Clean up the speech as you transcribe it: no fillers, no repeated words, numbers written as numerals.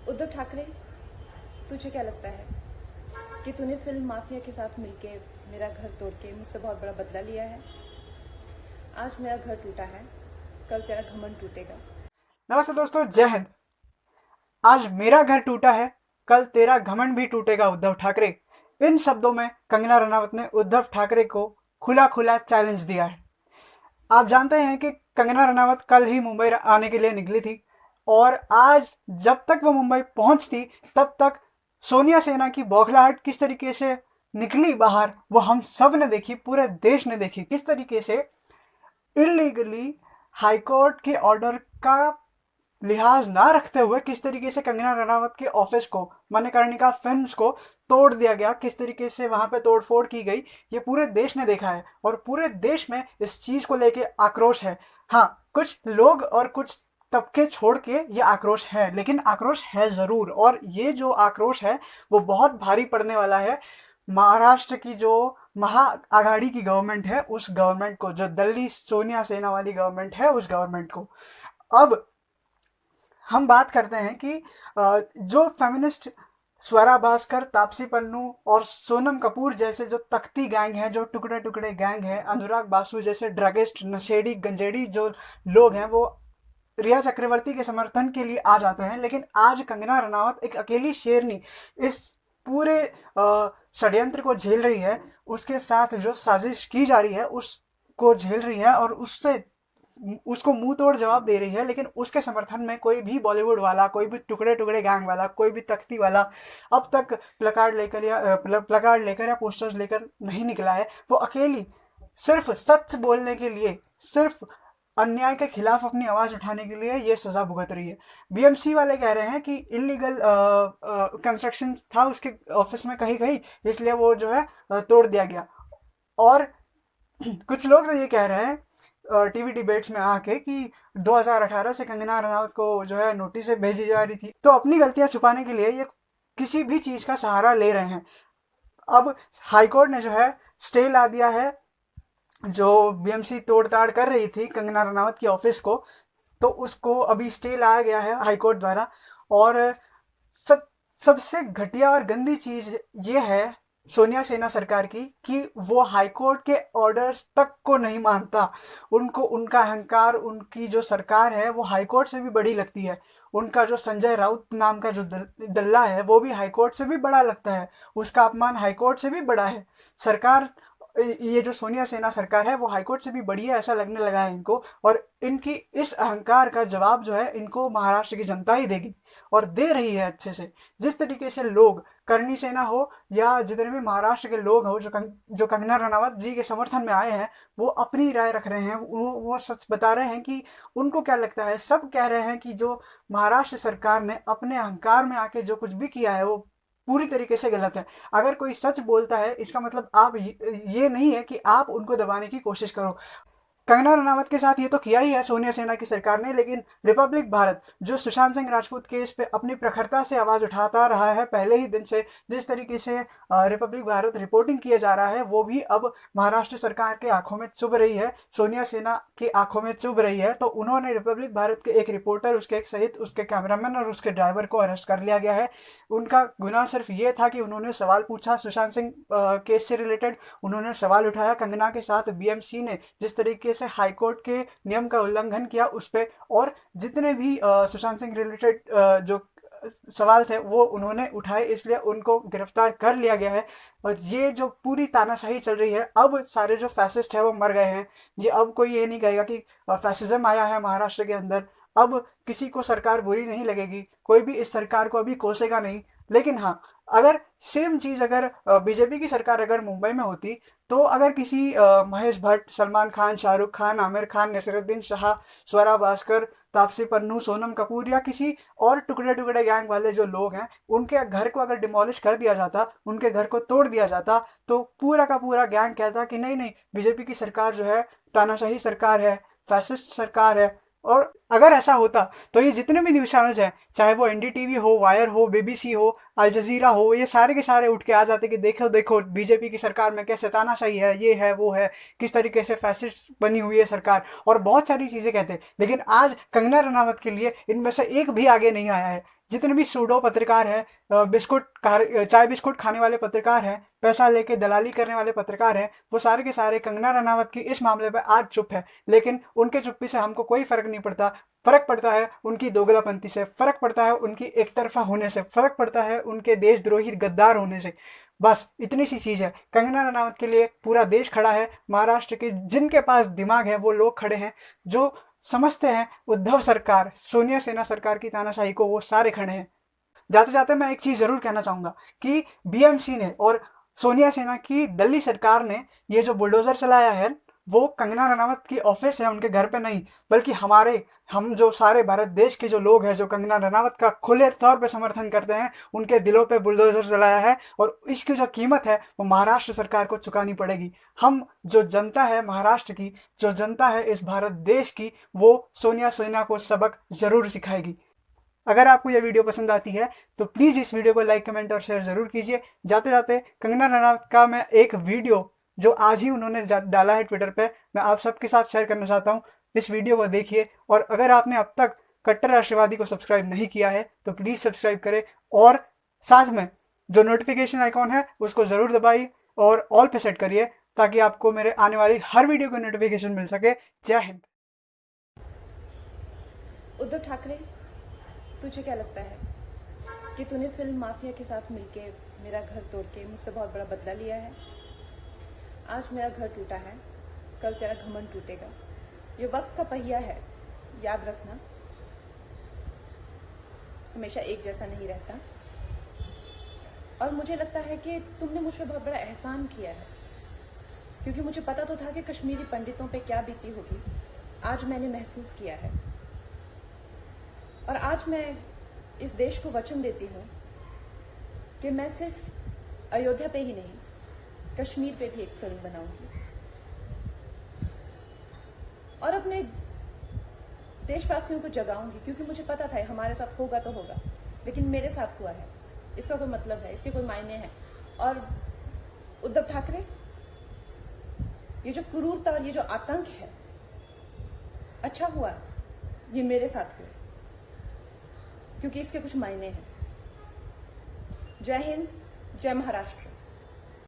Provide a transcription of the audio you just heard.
उद्धव ठाकरे, तुझे क्या लगता है कि तूने फिल्म माफिया के साथ मिलके मेरा घर तोड़ के मुझसे बहुत बड़ा बदला लिया है? आज मेरा घर टूटा है, कल तेरा घमंड टूटेगा। नमस्ते दोस्तों, जय हिंद। आज मेरा घर टूटा है, कल तेरा घमंड भी टूटेगा उद्धव ठाकरे। इन शब्दों में कंगना रनावत ने उद्धव ठाकरे को खुला खुला चैलेंज दिया है। आप जानते हैं कि कंगना रनावत कल ही मुंबई आने के लिए निकली थी और आज जब तक वो मुंबई पहुंचती तब तक सोनिया सेना की बौखलाहट किस तरीके से निकली बाहर वो हम सब ने देखी, पूरे देश ने देखी। किस तरीके से इलीगली हाईकोर्ट के ऑर्डर का लिहाज ना रखते हुए किस तरीके से कंगना रनावत के ऑफिस को, मणिकर्णिका फिल्म्स को तोड़ दिया गया, किस तरीके से वहां पे तोड़फोड़ की गई, ये पूरे देश ने देखा है और पूरे देश में इस चीज को लेके आक्रोश है। हाँ, कुछ लोग और कुछ तबके छोड़ के ये आक्रोश है, लेकिन आक्रोश है जरूर। और ये जो आक्रोश है वो बहुत भारी पड़ने वाला है महाराष्ट्र की जो महा आघाड़ी की गवर्नमेंट है, उस गवर्नमेंट को, जो दिल्ली सोनिया सेना वाली गवर्नमेंट है, उस गवर्नमेंट को। अब हम बात करते हैं कि जो फेमिनिस्ट स्वरा भास्कर, तापसी पन्नू और सोनम कपूर जैसे जो तख्ती गैंग हैं, जो टुकड़े टुकड़े गैंग हैं, अनुराग बासु जैसे ड्रगिस्ट, नशेड़ी, गंजेड़ी जो लोग हैं, वो रिया चक्रवर्ती के समर्थन के लिए आ जाते हैं। लेकिन आज कंगना रनावत एक अकेली शेरनी इस पूरे षड्यंत्र को झेल रही है, उसके साथ जो साजिश की जा रही है उसको झेल रही है और उससे उसको मुंह तोड़ जवाब दे रही है। लेकिन उसके समर्थन में कोई भी बॉलीवुड वाला, कोई भी टुकड़े टुकड़े गैंग वाला, कोई भी तख्ती वाला अब तक प्लकार्ड लेकर या पोस्टर्स लेकर नहीं निकला है। वो अकेली सिर्फ सच बोलने के लिए, सिर्फ अन्याय के खिलाफ अपनी आवाज उठाने के लिए ये सजा भुगत रही है। बीएमसी वाले कह रहे हैं कि इलीगल कंस्ट्रक्शन था उसके ऑफिस में कहीं कहीं, इसलिए वो जो है तोड़ दिया गया। और कुछ लोग तो ये कह रहे हैं टीवी डिबेट्स में आके कि 2018 से कंगना रनावत को जो है नोटिस भेजी जा रही थी, तो अपनी गलतियां छुपाने के लिए ये किसी भी चीज का सहारा ले रहे हैं। अब हाईकोर्ट ने जो है स्टे ला दिया है, जो बीएमसी तोड़ताड़ कर रही थी कंगना रनावत की ऑफिस को, तो उसको अभी स्टे लाया गया है हाईकोर्ट द्वारा। और सबसे घटिया और गंदी चीज ये है सोनिया सेना सरकार की कि वो हाईकोर्ट के ऑर्डर्स तक को नहीं मानता। उनको उनका अहंकार, उनकी जो सरकार है वो हाईकोर्ट से भी बड़ी लगती है। उनका जो संजय राउत नाम का जो दल्ला है वो भी हाईकोर्ट से भी बड़ा लगता है, उसका अपमान हाईकोर्ट से भी बड़ा है। सरकार, ये जो सोनिया सेना सरकार है वो हाईकोर्ट से भी बड़ी है, ऐसा लगने लगा है इनको। और इनकी इस अहंकार का जवाब जो है इनको महाराष्ट्र की जनता ही देगी और दे रही है अच्छे से। जिस तरीके से लोग, करणी सेना हो या जितने भी महाराष्ट्र के लोग हो जो कंगना रनावत जी के समर्थन में आए हैं, वो अपनी राय रख रहे हैं, वो सच बता रहे हैं कि उनको क्या लगता है। सब कह रहे हैं कि जो महाराष्ट्र सरकार ने अपने अहंकार में आके जो कुछ भी किया है वो पूरी तरीके से गलत है। अगर कोई सच बोलता है इसका मतलब आप ये नहीं है कि आप उनको दबाने की कोशिश करो। कंगना रनावत के साथ ये तो किया ही है सोनिया सेना की सरकार ने, लेकिन रिपब्लिक भारत जो सुशांत सिंह राजपूत केस पे अपनी प्रखरता से आवाज उठाता रहा है पहले ही दिन से, जिस तरीके से रिपब्लिक भारत रिपोर्टिंग किया जा रहा है वो भी अब महाराष्ट्र सरकार के आंखों में चुभ रही है, सोनिया सेना की आंखों में चुभ रही है। तो उन्होंने रिपब्लिक भारत के एक रिपोर्टर, उसके एक सहित उसके कैमरामैन और उसके ड्राइवर को अरेस्ट कर लिया गया है। उनका गुनाह सिर्फ ये था कि उन्होंने सवाल पूछा सुशांत सिंह केस से रिलेटेड, उन्होंने सवाल उठाया कंगना के साथ। बीएमसी ने जिस तरीके से हाईकोर्ट के नियम का उल्लंघन किया उस पे, और जितने भी सुशांत सिंह रिलेटेड जो सवाल थे वो उन्होंने उठाए, इसलिए उनको गिरफ्तार कर लिया गया है। और ये जो पूरी तानाशाही चल रही है, अब सारे जो फैसिस्ट है वो मर गए हैं जी। अब कोई ये नहीं कहेगा कि फैसिज्म आया है महाराष्ट्र के अंदर। अब किसी को सरकार बुरी नहीं लगेगी, कोई भी इस सरकार को अभी कोसेगा नहीं। लेकिन हाँ, अगर सेम चीज अगर बीजेपी की सरकार अगर मुंबई में होती, तो अगर किसी महेश भट्ट, सलमान खान, शाहरुख खान, आमिर खान, नसीरुद्दीन शाह, स्वरा भास्कर, तापसी पन्नू, सोनम कपूर या किसी और टुकड़े टुकड़े गैंग वाले जो लोग हैं, उनके घर को अगर डिमोलिश कर दिया जाता, उनके घर को तोड़ दिया जाता, तो पूरा का पूरा गैंग कहता कि नहीं नहीं, बीजेपी की सरकार जो है तानाशाही सरकार है, फैसिस्ट सरकार है। और अगर ऐसा होता तो ये जितने भी न्यूज़ चैनल्स हैं, चाहे वो एनडीटीवी हो, वायर हो, बीबीसी हो, अल जजीरा हो, ये सारे के सारे उठ के आ जाते कि देखो देखो बीजेपी की सरकार में कैसे तानाशाही है, ये है वो है, किस तरीके से फैसिस्ट बनी हुई है सरकार, और बहुत सारी चीज़ें कहते। लेकिन आज कंगना रनावत के लिए इनमें से एक भी आगे नहीं आया है। जितने भी सूडो पत्रकार हैं, चाय बिस्कुट खाने वाले पत्रकार हैं, पैसा लेके दलाली करने वाले पत्रकार हैं, वो सारे के सारे कंगना रनावत की इस मामले पर आज चुप है। लेकिन उनके चुप्पी से हमको कोई फर्क नहीं पड़ता। फर्क पड़ता है उनकी दोगलापंथी से, फर्क पड़ता है उनकी एक तरफा होने से, फर्क पड़ता है उनके देशद्रोही गद्दार होने से। बस इतनी सी चीज है। कंगना रनावत के लिए पूरा देश खड़ा है। महाराष्ट्र के जिनके पास दिमाग है वो लोग खड़े हैं, जो समझते हैं उद्धव सरकार, सोनिया सेना सरकार की तानाशाही को, वो सारे खड़े हैं। जाते जाते मैं एक चीज जरूर कहना चाहूंगा कि बीएमसी ने और सोनिया सेना की दिल्ली सरकार ने ये जो बुलडोजर चलाया है, वो कंगना रनावत की ऑफिस है, उनके घर पे नहीं, बल्कि हम जो सारे भारत देश के जो लोग हैं जो कंगना रनावत का खुले तौर पे समर्थन करते हैं, उनके दिलों पे बुलडोजर चलाया है। और इसकी जो कीमत है वो महाराष्ट्र सरकार को चुकानी पड़ेगी। हम जो जनता है महाराष्ट्र की, जो जनता है इस भारत देश की, वो सोनिया सेना को सबक जरूर सिखाएगी। अगर आपको यह वीडियो पसंद आती है तो प्लीज़ इस वीडियो को लाइक, कमेंट और शेयर ज़रूर कीजिए। जाते जाते कंगना रनावत का मैं एक वीडियो जो आज ही उन्होंने डाला है ट्विटर पे, मैं आप सबके साथ शेयर करना चाहता हूँ। इस वीडियो को देखिए, और अगर आपने अब तक कट्टर राष्ट्रवादी को सब्सक्राइब नहीं किया है तो प्लीज़ सब्सक्राइब करें, और साथ में जो नोटिफिकेशन आइकॉन है उसको ज़रूर दबाइए और ऑल पे सेट करिए, ताकि आपको मेरे आने वाली हर वीडियो की नोटिफिकेशन मिल सके। जय हिंद। उद्धव ठाकरे, तुझे क्या लगता है कि तूने फिल्म माफिया के साथ मिलके मेरा घर तोड़ के मुझसे बहुत बड़ा बदला लिया है? आज मेरा घर टूटा है, कल तेरा घमंड टूटेगा। ये वक्त का पहिया है, याद रखना, हमेशा एक जैसा नहीं रहता। और मुझे लगता है कि तुमने मुझ पर बहुत बड़ा एहसान किया है, क्योंकि मुझे पता तो था कि कश्मीरी पंडितों पे क्या बीती होगी। आज मैंने महसूस किया है, और आज मैं इस देश को वचन देती हूँ कि मैं सिर्फ अयोध्या पे ही नहीं, कश्मीर पे भी एक फिल्म बनाऊंगी, और अपने देशवासियों को जगाऊंगी, क्योंकि मुझे पता था हमारे साथ होगा तो होगा, लेकिन मेरे साथ हुआ है, इसका कोई मतलब है, इसके कोई मायने हैं। और उद्धव ठाकरे, ये जो क्रूरता और ये जो आतंक है, अच्छा हुआ ये मेरे साथ हुआ, क्योंकि इसके कुछ मायने हैं। जय हिंद, जय महाराष्ट्र।